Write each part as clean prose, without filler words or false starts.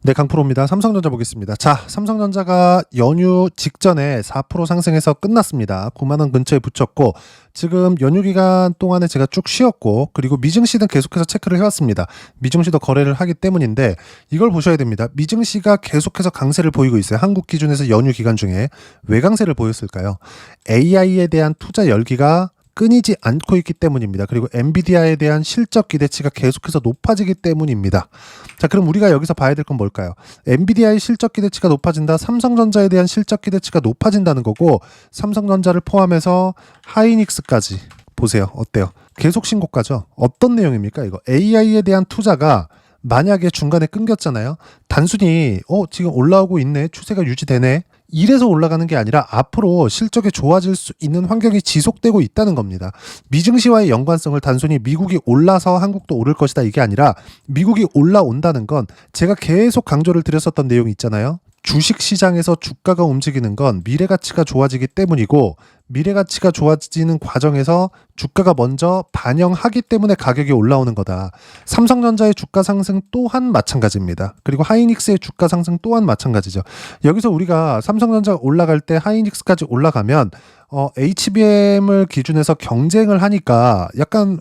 네, 강프로입니다. 삼성전자 보겠습니다. 자, 삼성전자가 연휴 직전에 4% 상승해서 끝났습니다. 9만 원 근처에 붙였고 지금 연휴 기간 동안에 제가 쭉 쉬었고 그리고 미증시는 계속해서 체크를 해왔습니다. 미증시도 거래를 하기 때문인데 이걸 보셔야 됩니다. 미증시가 계속해서 강세를 보이고 있어요. 한국 기준에서 연휴 기간 중에 왜 강세를 보였을까요? AI에 대한 투자 열기가 끊이지 않고 있기 때문입니다. 그리고 엔비디아에 대한 실적 기대치가 계속해서 높아지기 때문입니다. 자, 그럼 우리가 여기서 봐야 될 건 뭘까요? 엔비디아의 실적 기대치가 높아진다. 삼성전자에 대한 실적 기대치가 높아진다는 거고 삼성전자를 포함해서 하이닉스까지 보세요. 어때요? 계속 신고가죠. 어떤 내용입니까? 이거 AI에 대한 투자가 만약에 중간에 끊겼잖아요. 단순히 지금 올라오고 있네. 추세가 유지되네. 이래서 올라가는 게 아니라 앞으로 실적이 좋아질 수 있는 환경이 지속되고 있다는 겁니다. 미증시와의 연관성을 단순히 미국이 올라서 한국도 오를 것이다 이게 아니라 미국이 올라온다는 건 제가 계속 강조를 드렸었던 내용이 있잖아요. 주식시장에서 주가가 움직이는 건 미래가치가 좋아지기 때문이고 미래가치가 좋아지는 과정에서 주가가 먼저 반영하기 때문에 가격이 올라오는 거다. 삼성전자의 주가 상승 또한 마찬가지입니다. 그리고 하이닉스의 주가 상승 또한 마찬가지죠. 여기서 우리가 삼성전자가 올라갈 때 하이닉스까지 올라가면 HBM을 기준해서 경쟁을 하니까 약간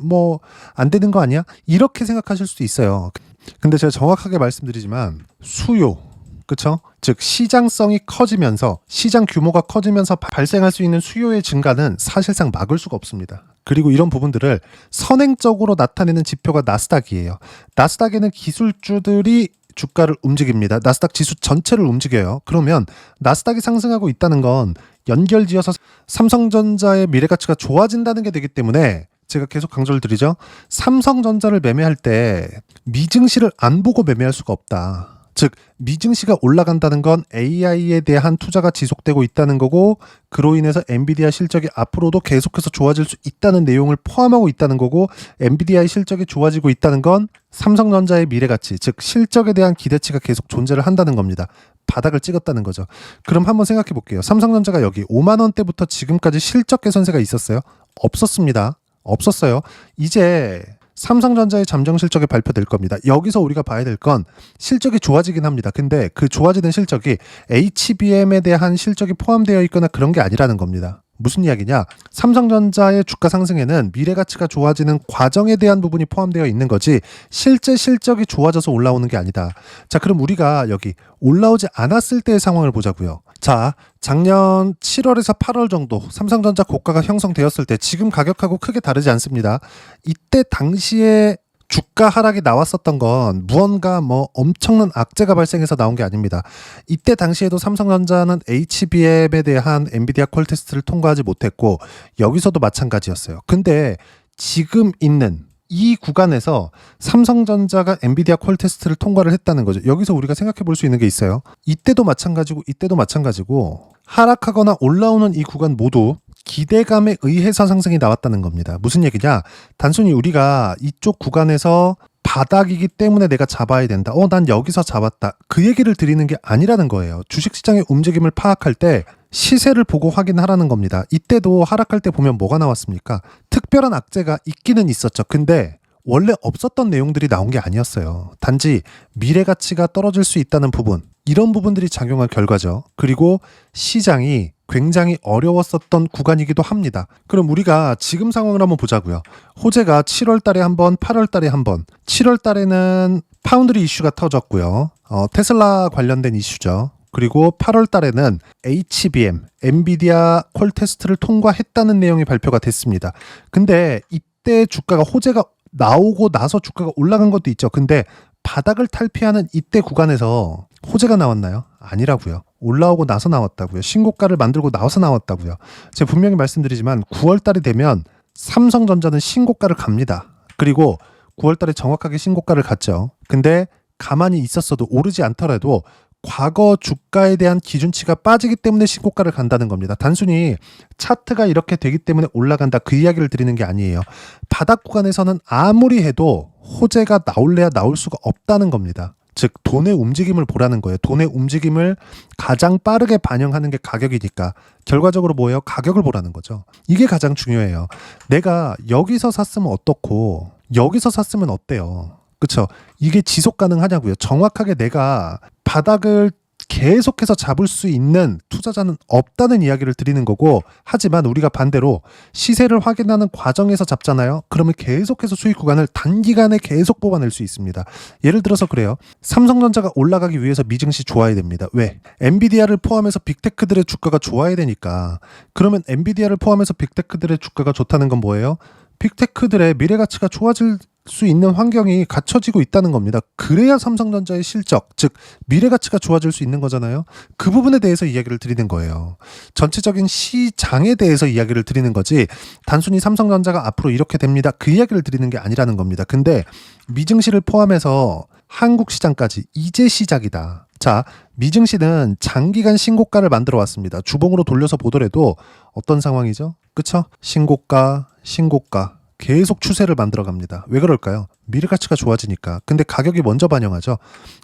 안 되는 거 아니야? 이렇게 생각하실 수도 있어요. 근데 제가 정확하게 말씀드리지만 수요 그렇죠? 즉 시장성이 커지면서 시장 규모가 커지면서 발생할 수 있는 수요의 증가는 사실상 막을 수가 없습니다. 그리고 이런 부분들을 선행적으로 나타내는 지표가 나스닥이에요. 나스닥에는 기술주들이 주가를 움직입니다. 나스닥 지수 전체를 움직여요. 그러면 나스닥이 상승하고 있다는 건 연결지어서 삼성전자의 미래가치가 좋아진다는 게 되기 때문에 제가 계속 강조를 드리죠. 삼성전자를 매매할 때 미증시를 안 보고 매매할 수가 없다. 즉 미증시가 올라간다는 건 AI에 대한 투자가 지속되고 있다는 거고 그로 인해서 엔비디아 실적이 앞으로도 계속해서 좋아질 수 있다는 내용을 포함하고 있다는 거고 엔비디아의 실적이 좋아지고 있다는 건 삼성전자의 미래가치 즉 실적에 대한 기대치가 계속 존재를 한다는 겁니다. 바닥을 찍었다는 거죠. 그럼 한번 생각해 볼게요. 삼성전자가 여기 5만 원대부터 지금까지 실적 개선세가 있었어요? 없었습니다. 없었어요. 이제 삼성전자의 잠정 실적이 발표될 겁니다. 여기서 우리가 봐야 될 건 실적이 좋아지긴 합니다. 근데 그 좋아지는 실적이 HBM에 대한 실적이 포함되어 있거나 그런 게 아니라는 겁니다. 무슨 이야기냐? 삼성전자의 주가 상승에는 미래가치가 좋아지는 과정에 대한 부분이 포함되어 있는 거지 실제 실적이 좋아져서 올라오는 게 아니다. 자, 그럼 우리가 여기 올라오지 않았을 때의 상황을 보자고요. 자, 작년 7월에서 8월 정도 삼성전자 고가가 형성되었을 때 지금 가격하고 크게 다르지 않습니다. 이때 당시에 주가 하락이 나왔었던 건 무언가 엄청난 악재가 발생해서 나온 게 아닙니다. 이때 당시에도 삼성전자는 HBM에 대한 엔비디아 퀄 테스트를 통과하지 못했고 여기서도 마찬가지였어요. 근데 지금 있는 이 구간에서 삼성전자가 엔비디아 퀄 테스트를 통과를 했다는 거죠. 여기서 우리가 생각해 볼 수 있는 게 있어요. 이때도 마찬가지고 이때도 마찬가지고 하락하거나 올라오는 이 구간 모두 기대감에 의해서 상승이 나왔다는 겁니다. 무슨 얘기냐? 단순히 우리가 이쪽 구간에서 바닥이기 때문에 내가 잡아야 된다. 난 여기서 잡았다. 그 얘기를 드리는 게 아니라는 거예요. 주식시장의 움직임을 파악할 때 시세를 보고 확인하라는 겁니다. 이때도 하락할 때 보면 뭐가 나왔습니까? 특별한 악재가 있기는 있었죠. 근데 원래 없었던 내용들이 나온 게 아니었어요. 단지 미래가치가 떨어질 수 있다는 부분, 이런 부분들이 작용한 결과죠. 그리고 시장이 굉장히 어려웠었던 구간이기도 합니다. 그럼 우리가 지금 상황을 한번 보자고요. 호재가 7월 달에 한 번, 8월 달에 한 번. 7월 달에는 파운드리 이슈가 터졌고요. 테슬라 관련된 이슈죠. 그리고 8월 달에는 HBM, 엔비디아 퀄 테스트를 통과했다는 내용이 발표가 됐습니다. 근데 이때 주가가 호재가 나오고 나서 주가가 올라간 것도 있죠. 근데 바닥을 탈피하는 이때 구간에서 호재가 나왔나요? 아니라고요. 올라오고 나서 나왔다고요. 신고가를 만들고 나와서 나왔다고요. 제가 분명히 말씀드리지만 9월 달이 되면 삼성전자는 신고가를 갑니다. 그리고 9월 달에 정확하게 신고가를 갔죠. 근데 가만히 있었어도 오르지 않더라도 과거 주가에 대한 기준치가 빠지기 때문에 신고가를 간다는 겁니다. 단순히 차트가 이렇게 되기 때문에 올라간다 그 이야기를 드리는 게 아니에요. 바닥 구간에서는 아무리 해도 호재가 나올래야 나올 수가 없다는 겁니다. 즉 돈의 움직임을 보라는 거예요. 돈의 움직임을 가장 빠르게 반영하는 게 가격이니까 결과적으로 뭐예요? 가격을 보라는 거죠. 이게 가장 중요해요. 내가 여기서 샀으면 어떻고 여기서 샀으면 어때요? 그쵸? 이게 지속 가능하냐고요. 정확하게 내가 바닥을 계속해서 잡을 수 있는 투자자는 없다는 이야기를 드리는 거고, 하지만 우리가 반대로 시세를 확인하는 과정에서 잡잖아요. 그러면 계속해서 수익 구간을 단기간에 계속 뽑아낼 수 있습니다. 예를 들어서 그래요. 삼성전자가 올라가기 위해서 미증시 좋아야 됩니다. 왜? 엔비디아를 포함해서 빅테크들의 주가가 좋아야 되니까. 그러면 엔비디아를 포함해서 빅테크들의 주가가 좋다는 건 뭐예요? 빅테크들의 미래 가치가 좋아질 수 있는 환경이 갖춰지고 있다는 겁니다. 그래야 삼성전자의 실적, 즉 미래 가치가 좋아질 수 있는 거잖아요. 그 부분에 대해서 이야기를 드리는 거예요. 전체적인 시장에 대해서 이야기를 드리는 거지, 단순히 삼성전자가 앞으로 이렇게 됩니다, 그 이야기를 드리는 게 아니라는 겁니다. 근데 미증시를 포함해서 한국 시장까지 이제 시작이다. 자, 미증시는 장기간 신고가를 만들어 왔습니다. 주봉으로 돌려서 보더라도 어떤 상황이죠? 그쵸? 신고가, 신고가. 계속 추세를 만들어 갑니다. 왜 그럴까요? 미래 가치가 좋아지니까. 근데 가격이 먼저 반영하죠.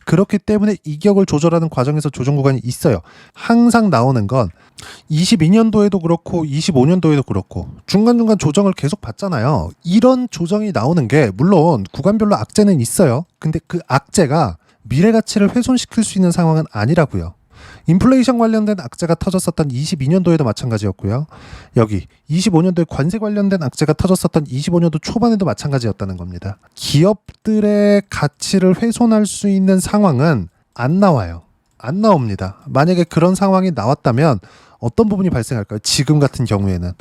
그렇기 때문에 이격을 조절하는 과정에서 조정 구간이 있어요. 항상 나오는 건 22년도에도 그렇고 25년도에도 그렇고 중간중간 조정을 계속 받잖아요. 이런 조정이 나오는 게 물론 구간별로 악재는 있어요. 근데 그 악재가 미래 가치를 훼손시킬 수 있는 상황은 아니라고요. 인플레이션 관련된 악재가 터졌었던 22년도에도 마찬가지였고요. 여기 25년도에 관세 관련된 악재가 터졌었던 25년도 초반에도 마찬가지였다는 겁니다. 기업들의 가치를 훼손할 수 있는 상황은 안 나와요. 안 나옵니다. 만약에 그런 상황이 나왔다면 어떤 부분이 발생할까요? 지금 같은 경우에는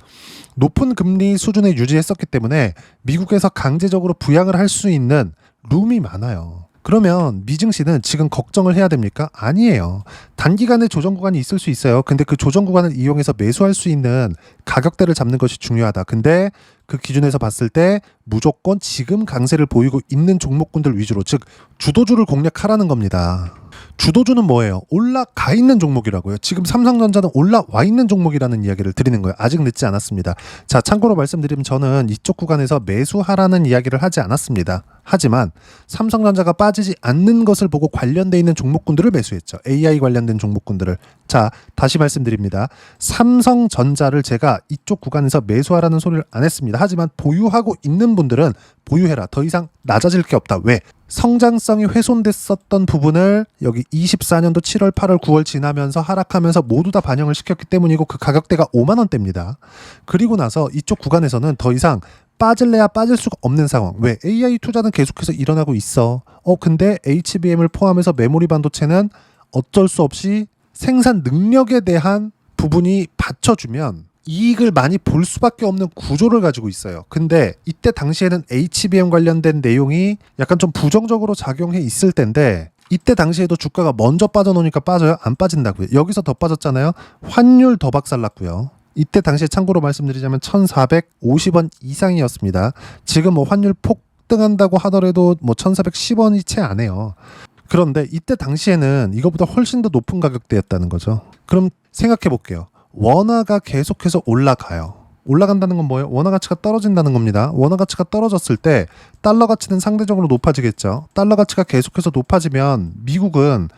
높은 금리 수준에 유지했었기 때문에 미국에서 강제적으로 부양을 할 수 있는 룸이 많아요. 그러면 미증시는 지금 걱정을 해야 됩니까? 아니에요. 단기간에 조정 구간이 있을 수 있어요. 근데 그 조정 구간을 이용해서 매수할 수 있는 가격대를 잡는 것이 중요하다. 근데 그 기준에서 봤을 때 무조건 지금 강세를 보이고 있는 종목군들 위주로, 즉 주도주를 공략하라는 겁니다. 주도주는 뭐예요? 올라가 있는 종목이라고요. 지금 삼성전자는 올라와 있는 종목이라는 이야기를 드리는 거예요. 아직 늦지 않았습니다. 자, 참고로 말씀드리면 저는 이쪽 구간에서 매수하라는 이야기를 하지 않았습니다. 하지만 삼성전자가 빠지지 않는 것을 보고 관련돼 있는 종목군들을 매수했죠. AI 관련된 종목군들을. 자, 다시 말씀드립니다. 삼성전자를 제가 이쪽 구간에서 매수하라는 소리를 안 했습니다. 하지만 보유하고 있는 분들은 보유해라. 더 이상 낮아질 게 없다. 왜? 성장성이 훼손됐었던 부분을 여기 24년도 7월, 8월, 9월 지나면서 하락하면서 모두 다 반영을 시켰기 때문이고, 그 가격대가 5만 원대입니다. 그리고 나서 이쪽 구간에서는 더 이상 빠질래야 빠질 수가 없는 상황. 왜? AI 투자는 계속해서 일어나고 있어. 근데 HBM을 포함해서 메모리 반도체는 어쩔 수 없이 생산 능력에 대한 부분이 받쳐주면 이익을 많이 볼 수밖에 없는 구조를 가지고 있어요. 근데 이때 당시에는 HBM 관련된 내용이 약간 좀 부정적으로 작용해 있을 텐데, 이때 당시에도 주가가 먼저 빠져놓으니까 빠져요? 안 빠진다고요. 여기서 더 빠졌잖아요. 환율 더 박살났고요. 이때 당시에 참고로 말씀드리자면 1,450원 이상이었습니다. 지금 뭐 환율 폭등한다고 하더라도 뭐 1,410원이 채 안 해요. 그런데 이때 당시에는 이거보다 훨씬 더 높은 가격대였다는 거죠. 그럼 생각해 볼게요. 원화가 계속해서 올라가요. 올라간다는 건 뭐예요? 원화 가치가 떨어진다는 겁니다. 원화 가치가 떨어졌을 때 달러 가치는 상대적으로 높아지겠죠. 달러 가치가 계속해서 높아지면 미국은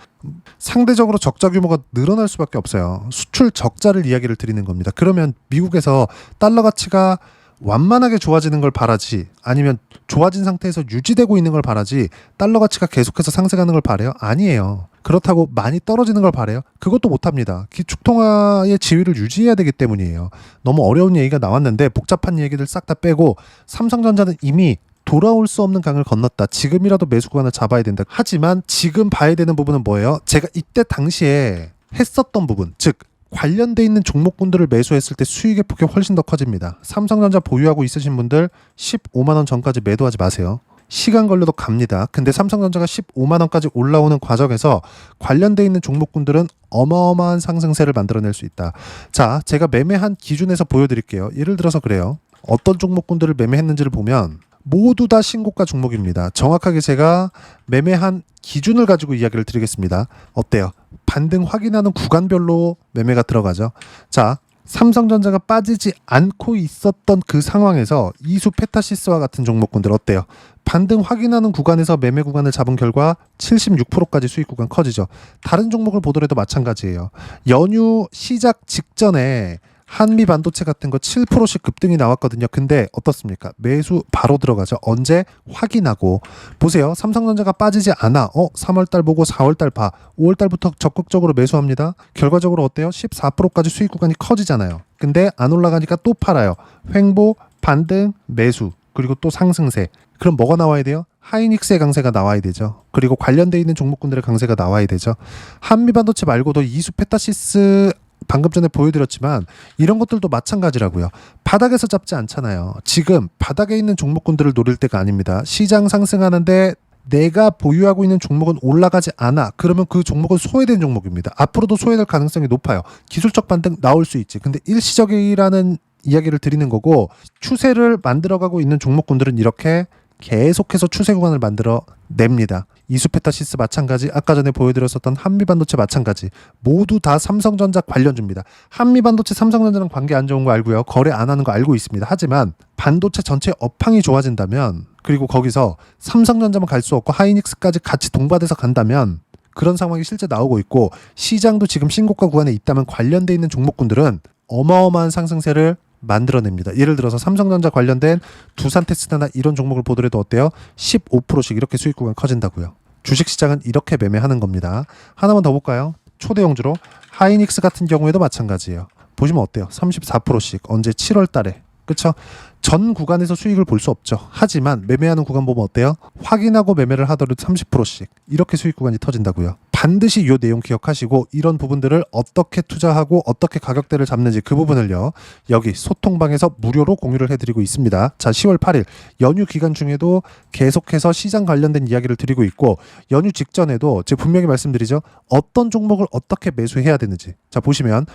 상대적으로 적자 규모가 늘어날 수밖에 없어요. 수출 적자를 이야기를 드리는 겁니다. 그러면 미국에서 달러 가치가 완만하게 좋아지는 걸 바라지, 아니면 좋아진 상태에서 유지되고 있는 걸 바라지, 달러 가치가 계속해서 상승하는 걸 바래요? 아니에요. 그렇다고 많이 떨어지는 걸 바래요? 그것도 못합니다. 기축통화의 지위를 유지해야 되기 때문이에요. 너무 어려운 얘기가 나왔는데 복잡한 얘기들 싹 다 빼고, 삼성전자는 이미 돌아올 수 없는 강을 건넜다. 지금이라도 매수 구간을 잡아야 된다. 하지만 지금 봐야 되는 부분은 뭐예요? 제가 이때 당시에 했었던 부분, 즉 관련돼 있는 종목군들을 매수했을 때 수익의 폭이 훨씬 더 커집니다. 삼성전자 보유하고 있으신 분들 15만 원 전까지 매도하지 마세요. 시간 걸려도 갑니다. 근데 삼성전자가 15만 원까지 올라오는 과정에서 관련돼 있는 종목군들은 어마어마한 상승세를 만들어낼 수 있다. 자, 제가 매매한 기준에서 보여드릴게요. 예를 들어서 그래요. 어떤 종목군들을 매매했는지를 보면 모두 다 신고가 종목입니다. 정확하게 제가 매매한 기준을 가지고 이야기를 드리겠습니다. 어때요? 반등 확인하는 구간별로 매매가 들어가죠. 자, 삼성전자가 빠지지 않고 있었던 그 상황에서 이수 페타시스와 같은 종목군들 어때요? 반등 확인하는 구간에서 매매 구간을 잡은 결과 76%까지 수익 구간 커지죠. 다른 종목을 보더라도 마찬가지예요. 연휴 시작 직전에 한미 반도체 같은 거 7%씩 급등이 나왔거든요. 근데 어떻습니까? 매수 바로 들어가죠. 언제? 확인하고 보세요. 삼성전자가 빠지지 않아. 3월달 보고 4월달 봐. 5월달부터 적극적으로 매수합니다. 결과적으로 어때요? 14%까지 수익 구간이 커지잖아요. 근데 안 올라가니까 또 팔아요. 횡보, 반등, 매수, 그리고 또 상승세. 그럼 뭐가 나와야 돼요? 하이닉스의 강세가 나와야 되죠. 그리고 관련돼 있는 종목군들의 강세가 나와야 되죠. 한미반도체 말고도 이수페타시스 방금 전에 보여드렸지만 이런 것들도 마찬가지라고요. 바닥에서 잡지 않잖아요. 지금 바닥에 있는 종목군들을 노릴 때가 아닙니다. 시장 상승하는데 내가 보유하고 있는 종목은 올라가지 않아. 그러면 그 종목은 소외된 종목입니다. 앞으로도 소외될 가능성이 높아요. 기술적 반등 나올 수 있지. 근데 일시적이라는 이야기를 드리는 거고, 추세를 만들어가고 있는 종목군들은 이렇게 계속해서 추세 구간을 만들어 냅니다. 이수페타시스 마찬가지, 아까 전에 보여드렸었던 한미반도체 마찬가지, 모두 다 삼성전자 관련주입니다. 한미반도체 삼성전자랑 관계 안 좋은 거 알고요. 거래 안 하는 거 알고 있습니다. 하지만 반도체 전체 업황이 좋아진다면, 그리고 거기서 삼성전자만 갈 수 없고 하이닉스까지 같이 동반해서 간다면, 그런 상황이 실제 나오고 있고 시장도 지금 신고가 구간에 있다면 관련돼 있는 종목군들은 어마어마한 상승세를 만들어냅니다. 예를 들어서 삼성전자 관련된 두산테스트나 이런 종목을 보더라도 어때요? 15%씩 이렇게 수익 구간 커진다고요. 주식시장은 이렇게 매매하는 겁니다. 하나만 더 볼까요? 초대형주로 하이닉스 같은 경우에도 마찬가지예요. 보시면 어때요? 34%씩 언제 7월 달에. 그렇죠? 전 구간에서 수익을 볼 수 없죠. 하지만 매매하는 구간 보면 어때요? 확인하고 매매를 하더라도 30%씩 이렇게 수익 구간이 터진다고요. 반드시 이 내용 기억하시고 이런 부분들을 어떻게 투자하고 어떻게 가격대를 잡는지 그 부분을요. 여기 소통방에서 무료로 공유를 해드리고 있습니다. 자, 10월 8일 연휴 기간 중에도 계속해서 시장 관련된 이야기를 드리고 있고 연휴 직전에도 제가 분명히 말씀드리죠. 어떤 종목을 어떻게 매수해야 되는지. 자, 보시면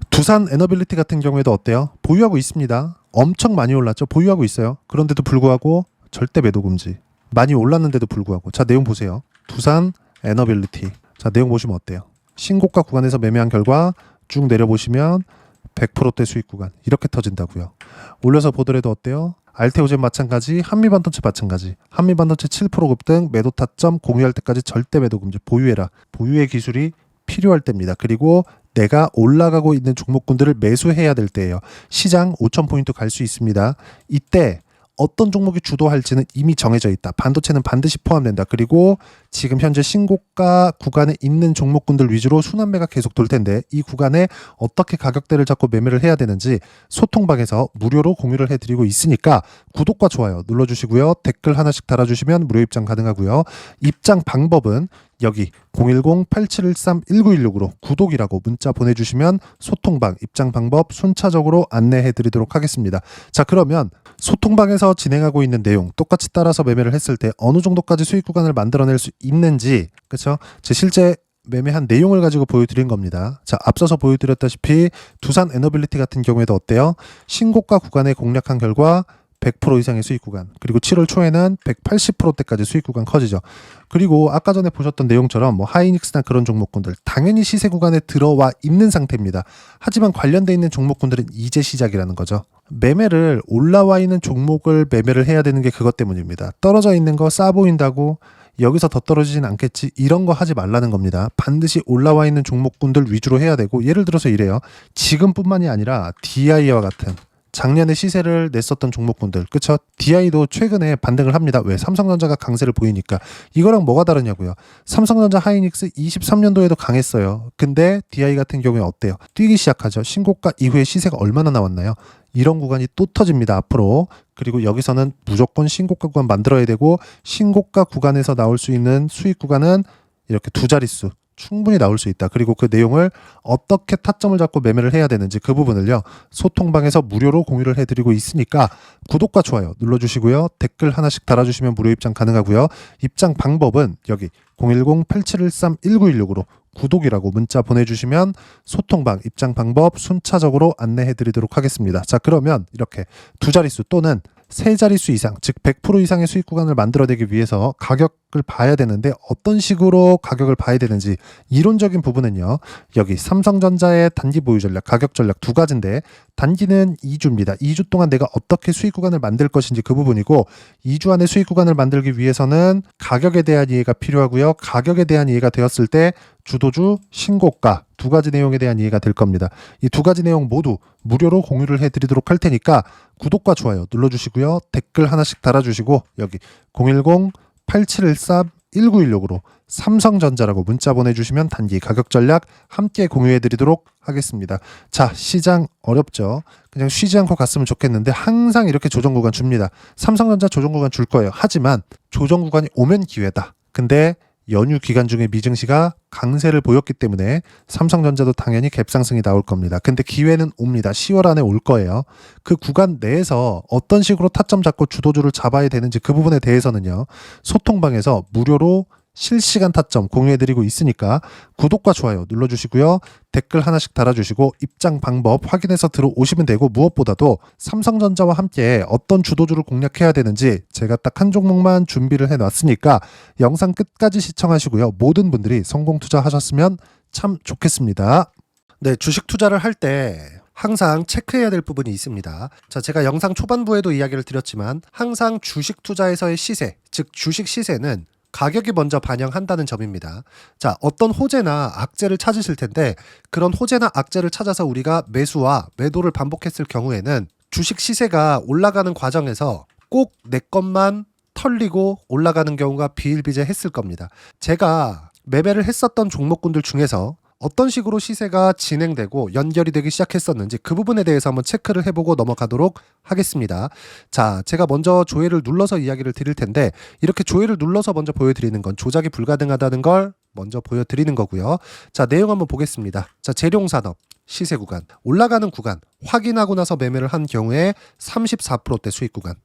두산 에너빌리티 같은 경우에도 어때요? 보유하고 있습니다. 엄청 많이 올랐죠. 보유하고 있어요. 그런데도 불구하고 절대 매도 금지. 많이 올랐는데도 불구하고. 자, 내용 보세요. 두산 에너빌리티. 자, 내용 보시면 어때요? 신고가 구간에서 매매한 결과 쭉 내려보시면 100%대 수익 구간 이렇게 터진다고요. 올려서 보더라도 어때요? 알테오젠 마찬가지, 한미반도체 마찬가지. 한미반도체 7% 급등, 매도 타점 공유할 때까지 절대 매도 금지. 보유해라. 보유의 기술이 필요할 때입니다. 그리고 내가 올라가고 있는 종목군들을 매수해야 될 때예요. 시장 5,000포인트 갈 수 있습니다. 이때 어떤 종목이 주도할지는 이미 정해져 있다. 반도체는 반드시 포함된다. 그리고 지금 현재 신고가 구간에 있는 종목군들 위주로 순환매가 계속 돌 텐데 이 구간에 어떻게 가격대를 잡고 매매를 해야 되는지 소통방에서 무료로 공유를 해드리고 있으니까 구독과 좋아요 눌러주시고요. 댓글 하나씩 달아주시면 무료 입장 가능하고요. 입장 방법은 여기 010-8713-1916으로 구독이라고 문자 보내주시면 소통방 입장 방법 순차적으로 안내해드리도록 하겠습니다. 자, 그러면 소통방에서 진행하고 있는 내용 똑같이 따라서 매매를 했을 때 어느 정도까지 수익 구간을 만들어낼 수 있는지, 그렇죠? 제 실제 매매한 내용을 가지고 보여드린 겁니다. 자, 앞서서 보여드렸다시피 두산 에너빌리티 같은 경우에도 어때요? 신고가 구간에 공략한 결과 100% 이상의 수익 구간, 그리고 7월 초에는 180%대까지 수익 구간 커지죠. 그리고 아까 전에 보셨던 내용처럼 뭐 하이닉스나 그런 종목군들 당연히 시세 구간에 들어와 있는 상태입니다. 하지만 관련돼 있는 종목군들은 이제 시작이라는 거죠. 매매를 올라와 있는 종목을 매매를 해야 되는 게 그것 때문입니다. 떨어져 있는 거 싸 보인다고 여기서 더 떨어지진 않겠지 이런 거 하지 말라는 겁니다. 반드시 올라와 있는 종목군들 위주로 해야 되고, 예를 들어서 이래요. 지금뿐만이 아니라 DI와 같은 작년에 시세를 냈었던 종목군들, 그쵸? DI도 최근에 반등을 합니다. 왜? 삼성전자가 강세를 보이니까. 이거랑 뭐가 다르냐고요. 삼성전자 하이닉스 23년도에도 강했어요. 근데 DI 같은 경우에 어때요? 뛰기 시작하죠. 신고가 이후에 시세가 얼마나 나왔나요? 이런 구간이 또 터집니다. 앞으로. 그리고 여기서는 무조건 신고가 구간 만들어야 되고, 신고가 구간에서 나올 수 있는 수익 구간은 이렇게 두 자릿수 충분히 나올 수 있다. 그리고 그 내용을 어떻게 타점을 잡고 매매를 해야 되는지 그 부분을요. 소통방에서 무료로 공유를 해드리고 있으니까 구독과 좋아요 눌러주시고요. 댓글 하나씩 달아주시면 무료 입장 가능하고요. 입장 방법은 여기 010-8713-1916으로 구독이라고 문자 보내주시면 소통방 입장 방법 순차적으로 안내해드리도록 하겠습니다. 자, 그러면 이렇게 두 자릿수 또는 세 자릿수 이상, 즉 100% 이상의 수익 구간을 만들어내기 위해서 가격 가격을 봐야 되는데 어떤 식으로 가격을 봐야 되는지 이론적인 부분은요. 여기 삼성전자의 단기 보유 전략, 가격 전략 두 가지인데 단기는 2주입니다. 2주 동안 내가 어떻게 수익 구간을 만들 것인지 그 부분이고 2주 안에 수익 구간을 만들기 위해서는 가격에 대한 이해가 필요하고요. 가격에 대한 이해가 되었을 때 주도주, 신고가 두 가지 내용에 대한 이해가 될 겁니다. 이 두 가지 내용 모두 무료로 공유를 해드리도록 할 테니까 구독과 좋아요 눌러주시고요. 댓글 하나씩 달아주시고 여기 010-8713-1916으로 삼성전자라고 문자 보내주시면 단기 가격 전략 함께 공유해드리도록 하겠습니다. 자, 시장 어렵죠? 그냥 쉬지 않고 갔으면 좋겠는데 항상 이렇게 조정 구간 줍니다. 삼성전자 조정 구간 줄 거예요. 하지만 조정 구간이 오면 기회다. 근데 연휴 기간 중에 미증시가 강세를 보였기 때문에 삼성전자도 당연히 갭상승이 나올 겁니다. 근데 기회는 옵니다. 10월 안에 올 거예요. 그 구간 내에서 어떤 식으로 타점 잡고 주도주를 잡아야 되는지 그 부분에 대해서는요. 소통방에서 무료로 실시간 타점 공유해드리고 있으니까 구독과 좋아요 눌러주시고요. 댓글 하나씩 달아주시고 입장 방법 확인해서 들어오시면 되고 무엇보다도 삼성전자와 함께 어떤 주도주를 공략해야 되는지 제가 딱 한 종목만 준비를 해놨으니까 영상 끝까지 시청하시고요. 모든 분들이 성공 투자하셨으면 참 좋겠습니다. 네, 주식 투자를 할 때 항상 체크해야 될 부분이 있습니다. 자, 제가 영상 초반부에도 이야기를 드렸지만 항상 주식 투자에서의 시세, 즉 주식 시세는 가격이 먼저 반영한다는 점입니다. 자, 어떤 호재나 악재를 찾으실 텐데 그런 호재나 악재를 찾아서 우리가 매수와 매도를 반복했을 경우에는 주식 시세가 올라가는 과정에서 꼭 내 것만 털리고 올라가는 경우가 비일비재했을 겁니다. 제가 매매를 했었던 종목군들 중에서 어떤 식으로 시세가 진행되고 연결이 되기 시작했었는지 그 부분에 대해서 한번 체크를 해보고 넘어가도록 하겠습니다. 자, 제가 먼저 조회를 눌러서 이야기를 드릴 텐데 이렇게 조회를 눌러서 먼저 보여드리는 건 조작이 불가능하다는 걸 먼저 보여드리는 거고요. 자, 내용 한번 보겠습니다. 자, 재룡산업 시세 구간, 올라가는 구간 확인하고 나서 매매를 한 경우에 34%대 수익 구간.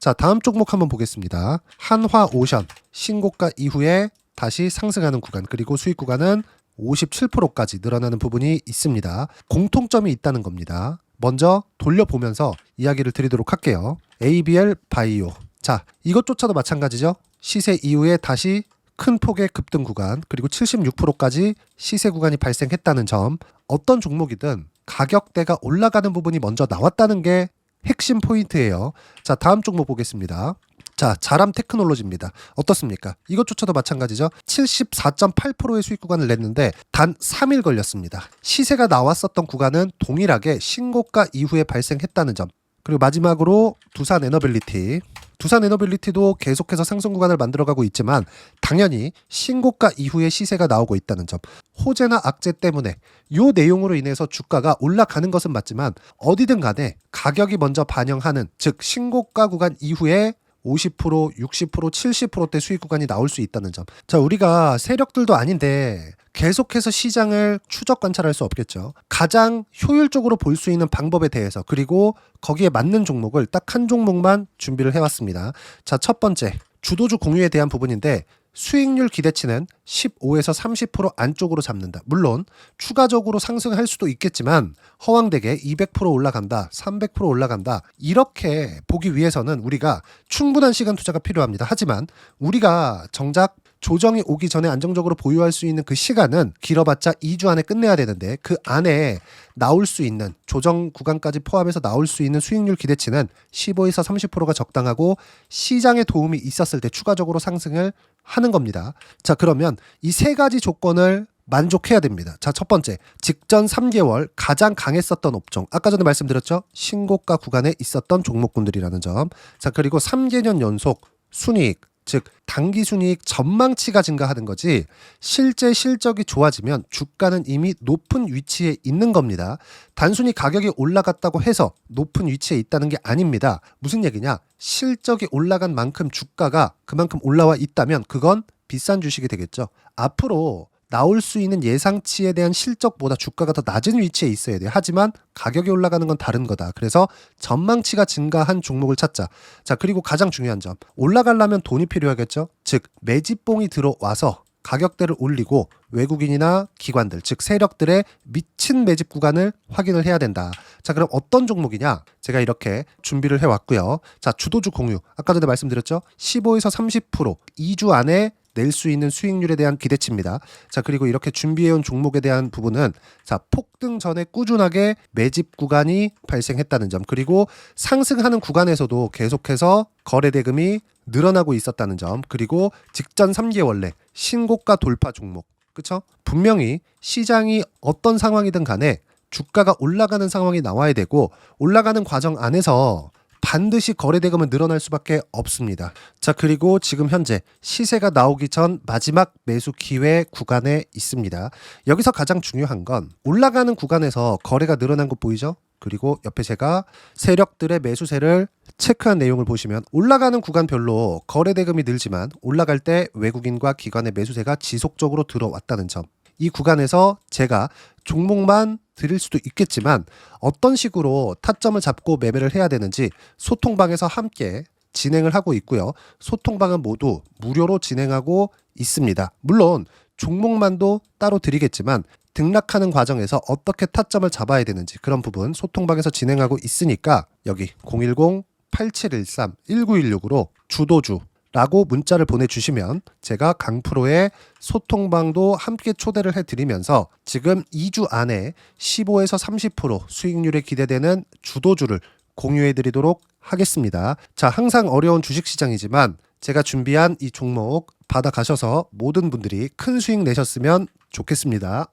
자, 다음 종목 한번 보겠습니다. 한화오션 신고가 이후에 다시 상승하는 구간, 그리고 수익 구간은 57%까지 늘어나는 부분이 있습니다. 공통점이 있다는 겁니다. 먼저 돌려보면서 이야기를 드리도록 할게요. ABL 바이오. 자, 이것조차도 마찬가지죠. 시세 이후에 다시 큰 폭의 급등 구간, 그리고 76%까지 시세 구간이 발생했다는 점. 어떤 종목이든 가격대가 올라가는 부분이 먼저 나왔다는 게 핵심 포인트예요. 자, 다음 종목 보겠습니다. 자, 자람 테크놀로지입니다. 어떻습니까? 이것조차도 마찬가지죠. 74.8%의 수익 구간을 냈는데 단 3일 걸렸습니다. 시세가 나왔었던 구간은 동일하게 신고가 이후에 발생했다는 점. 그리고 마지막으로 두산 에너빌리티. 두산 에너빌리티도 계속해서 상승 구간을 만들어가고 있지만 당연히 신고가 이후에 시세가 나오고 있다는 점. 호재나 악재 때문에 이 내용으로 인해서 주가가 올라가는 것은 맞지만 어디든 간에 가격이 먼저 반영하는, 즉 신고가 구간 이후에 50%, 60%, 70%대 수익 구간이 나올 수 있다는 점. 자, 우리가 세력들도 아닌데 계속해서 시장을 추적 관찰할 수 없겠죠. 가장 효율적으로 볼 수 있는 방법에 대해서, 그리고 거기에 맞는 종목을 딱 한 종목만 준비를 해왔습니다. 자, 첫 번째 주도주 공유에 대한 부분인데 수익률 기대치는 15에서 30% 안쪽으로 잡는다. 물론 추가적으로 상승할 수도 있겠지만 허황되게 200% 올라간다, 300% 올라간다, 이렇게 보기 위해서는 우리가 충분한 시간 투자가 필요합니다. 하지만 우리가 정작 조정이 오기 전에 안정적으로 보유할 수 있는 그 시간은 길어봤자 2주 안에 끝내야 되는데 그 안에 나올 수 있는, 조정 구간까지 포함해서 나올 수 있는 수익률 기대치는 15에서 30%가 적당하고 시장에 도움이 있었을 때 추가적으로 상승을 하는 겁니다. 자, 그러면 이 세 가지 조건을 만족해야 됩니다. 자, 첫 번째, 직전 3개월 가장 강했었던 업종. 아까 전에 말씀드렸죠? 신고가 구간에 있었던 종목군들이라는 점. 자, 그리고 3개년 연속 순이익, 즉 단기 순이익 전망치가 증가하는 거지 실제 실적이 좋아지면 주가는 이미 높은 위치에 있는 겁니다. 단순히 가격이 올라갔다고 해서 높은 위치에 있다는 게 아닙니다. 무슨 얘기냐? 실적이 올라간 만큼 주가가 그만큼 올라와 있다면 그건 비싼 주식이 되겠죠. 앞으로 나올 수 있는 예상치에 대한 실적보다 주가가 더 낮은 위치에 있어야 돼요. 하지만 가격이 올라가는 건 다른 거다. 그래서 전망치가 증가한 종목을 찾자. 자, 그리고 가장 중요한 점. 올라가려면 돈이 필요하겠죠. 즉 매집봉이 들어와서 가격대를 올리고 외국인이나 기관들, 즉 세력들의 미친 매집 구간을 확인을 해야 된다. 자, 그럼 어떤 종목이냐? 제가 이렇게 준비를 해왔고요. 자, 주도주 공유. 아까 전에 말씀드렸죠? 15에서 30%, 2주 안에 낼 수 있는 수익률에 대한 기대치입니다. 자, 그리고 이렇게 준비해온 종목에 대한 부분은 자, 폭등 전에 꾸준하게 매집 구간이 발생했다는 점, 그리고 상승하는 구간에서도 계속해서 거래 대금이 늘어나고 있었다는 점, 그리고 직전 3개월 내 신고가 돌파 종목, 그쵸? 분명히 시장이 어떤 상황이든 간에 주가가 올라가는 상황이 나와야 되고, 올라가는 과정 안에서 반드시 거래 대금은 늘어날 수밖에 없습니다. 자, 그리고 지금 현재 시세가 나오기 전 마지막 매수 기회 구간에 있습니다. 여기서 가장 중요한 건 올라가는 구간에서 거래가 늘어난 거 보이죠? 그리고 옆에 제가 세력들의 매수세를 체크한 내용을 보시면 올라가는 구간별로 거래 대금이 늘지만 올라갈 때 외국인과 기관의 매수세가 지속적으로 들어왔다는 점, 이 구간에서 제가 종목만 드릴 수도 있겠지만 어떤 식으로 타점을 잡고 매매를 해야 되는지 소통방에서 함께 진행을 하고 있고요. 소통방은 모두 무료로 진행하고 있습니다. 물론 종목만도 따로 드리겠지만 등락하는 과정에서 어떻게 타점을 잡아야 되는지 그런 부분 소통방에서 진행하고 있으니까 여기 010-8713-1916으로 주도주 라고 문자를 보내주시면 제가 강프로의 소통방도 함께 초대를 해드리면서 지금 2주 안에 15에서 30% 수익률이 기대되는 주도주를 공유해드리도록 하겠습니다. 자, 항상 어려운 주식시장이지만 제가 준비한 이 종목 받아가셔서 모든 분들이 큰 수익 내셨으면 좋겠습니다.